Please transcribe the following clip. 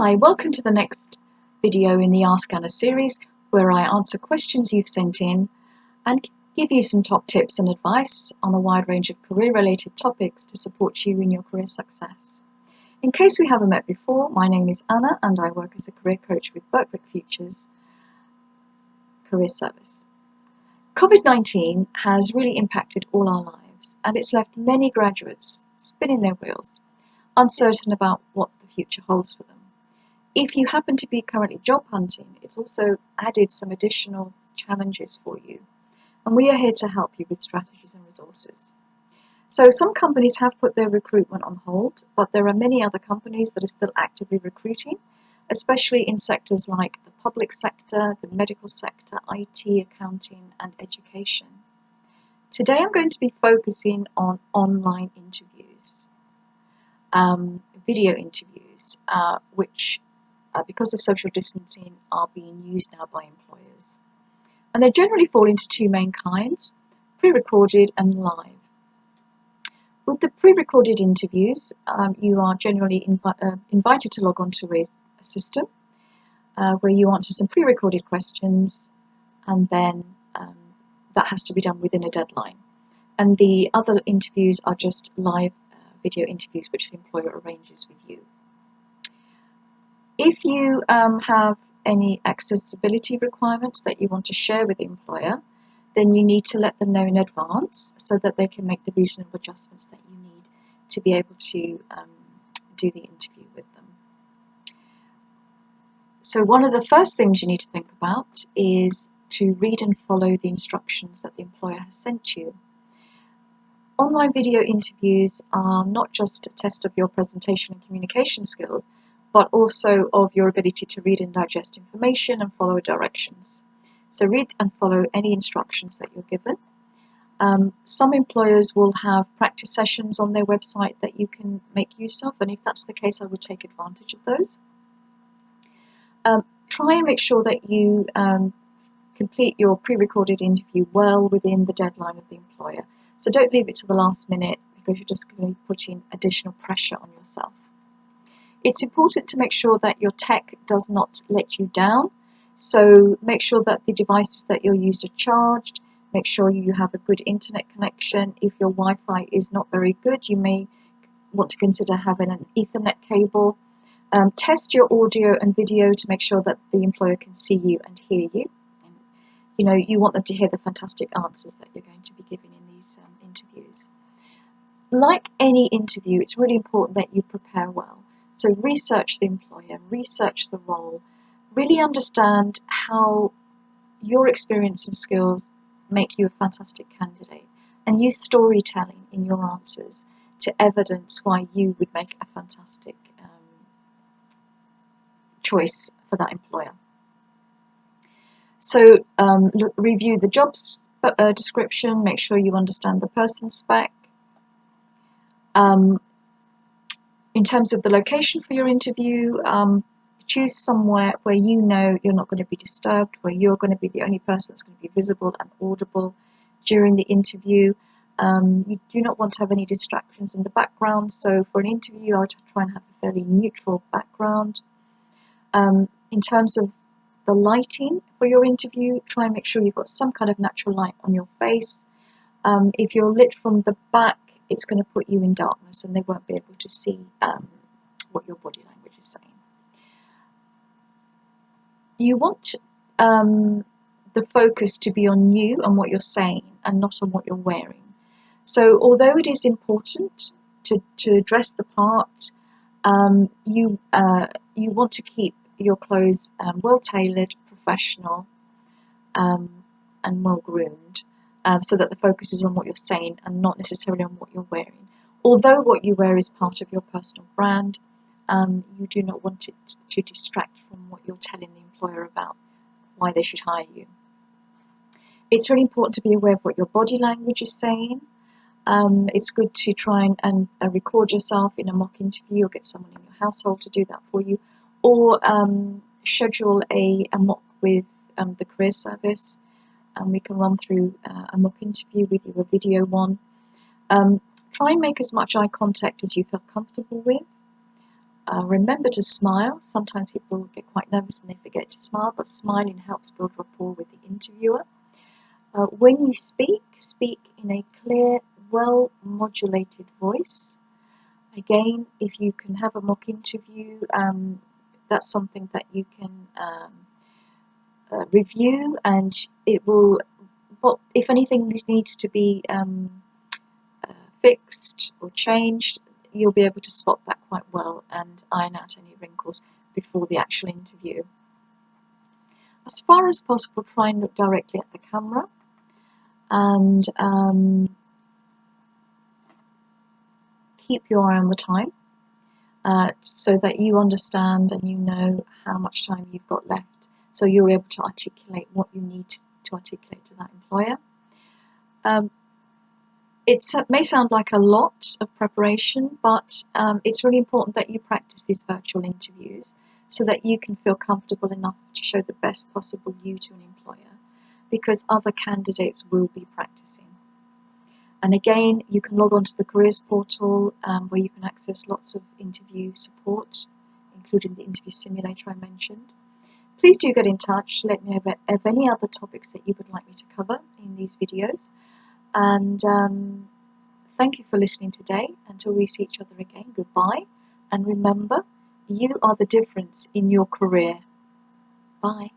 Hi, welcome to the next video in the Ask Anna series, where I answer questions you've sent in and give you some top tips and advice on a wide range of career-related topics to support you in your career success. In case we haven't met before, my name is Anna and I work as a career coach with Birkbeck Futures Career Service. COVID-19 has really impacted all our lives, and it's left many graduates spinning their wheels, uncertain about what the future holds for them. If you happen to be currently job hunting, it's also added some additional challenges for you, and we are here to help you with strategies and resources. So some companies have put their recruitment on hold, but there are many other companies that are still actively recruiting, especially in sectors like the public sector, the medical sector, IT, accounting, and education. Today I'm going to be focusing on online interviews, video interviews, which because of social distancing are being used now by employers. And they generally fall into two main kinds: pre-recorded and live. With the pre-recorded interviews, you are generally invited to log on to a system where you answer some pre-recorded questions, and then that has to be done within a deadline. And the other interviews are just live video interviews which the employer arranges with you. If you have any accessibility requirements that you want to share with the employer, then you need to let them know in advance so that they can make the reasonable adjustments that you need to be able to do the interview with them. So one of the first things you need to think about is to read and follow the instructions that the employer has sent you. Online video interviews are not just a test of your presentation and communication skills, but also of your ability to read and digest information and follow directions. So read and follow any instructions that you're given. Some employers will have practice sessions on their website that you can make use of, and if that's the case, I would take advantage of those. Try and make sure that you complete your pre-recorded interview well within the deadline of the employer. So don't leave it to the last minute, because you're just going to be putting additional pressure on yourself. It's important to make sure that your tech does not let you down. So make sure that the devices that you'll use are charged. Make sure you have a good internet connection. If your Wi-Fi is not very good, you may want to consider having an Ethernet cable. Test your audio and video to make sure that the employer can see you and hear you. And, you want them to hear the fantastic answers that you're going to be giving in these interviews. Like any interview, it's really important that you prepare well. So research the employer, research the role, really understand how your experience and skills make you a fantastic candidate, and use storytelling in your answers to evidence why you would make a fantastic choice for that employer. So review the job description, make sure you understand the person spec. In terms of the location for your interview, choose somewhere where you know you're not going to be disturbed, where you're going to be the only person that's going to be visible and audible during the interview. You do not want to have any distractions in the background, so for an interview I would try and have a fairly neutral background. In terms of the lighting for your interview, try and make sure you've got some kind of natural light on your face. If you're lit from the back, it's going to put you in darkness and they won't be able to see what your body language is saying. You want the focus to be on you and what you're saying, and not on what you're wearing. So although it is important to dress the part, you want to keep your clothes well tailored, professional, and well groomed. So that the focus is on what you're saying and not necessarily on what you're wearing. Although what you wear is part of your personal brand, you do not want it to distract from what you're telling the employer about why they should hire you. It's really important to be aware of what your body language is saying. It's good to try and record yourself in a mock interview, or get someone in your household to do that for you, or schedule a mock with the career service. And we can run through a mock interview with you, a video one. Try and make as much eye contact as you feel comfortable with. Remember to smile. Sometimes people get quite nervous and they forget to smile, but smiling helps build rapport with the interviewer. When you speak, speak in a clear, well-modulated voice. Again, if you can have a mock interview, that's something that you can review, and it will. But if anything, this needs to be fixed or changed, you'll be able to spot that quite well and iron out any wrinkles before the actual interview. As far as possible, try and look directly at the camera, and keep your eye on the time, so that you understand and you know how much time you've got left, so you're able to articulate what you need to articulate to that employer. It may sound like a lot of preparation, but it's really important that you practice these virtual interviews so that you can feel comfortable enough to show the best possible you to an employer, because other candidates will be practicing. And again, you can log on to the careers portal, where you can access lots of interview support, including the interview simulator I mentioned. Please do get in touch, let me know of any other topics that you would like me to cover in these videos. And thank you for listening today. Until we see each other again, goodbye. And remember, you are the difference in your career. Bye.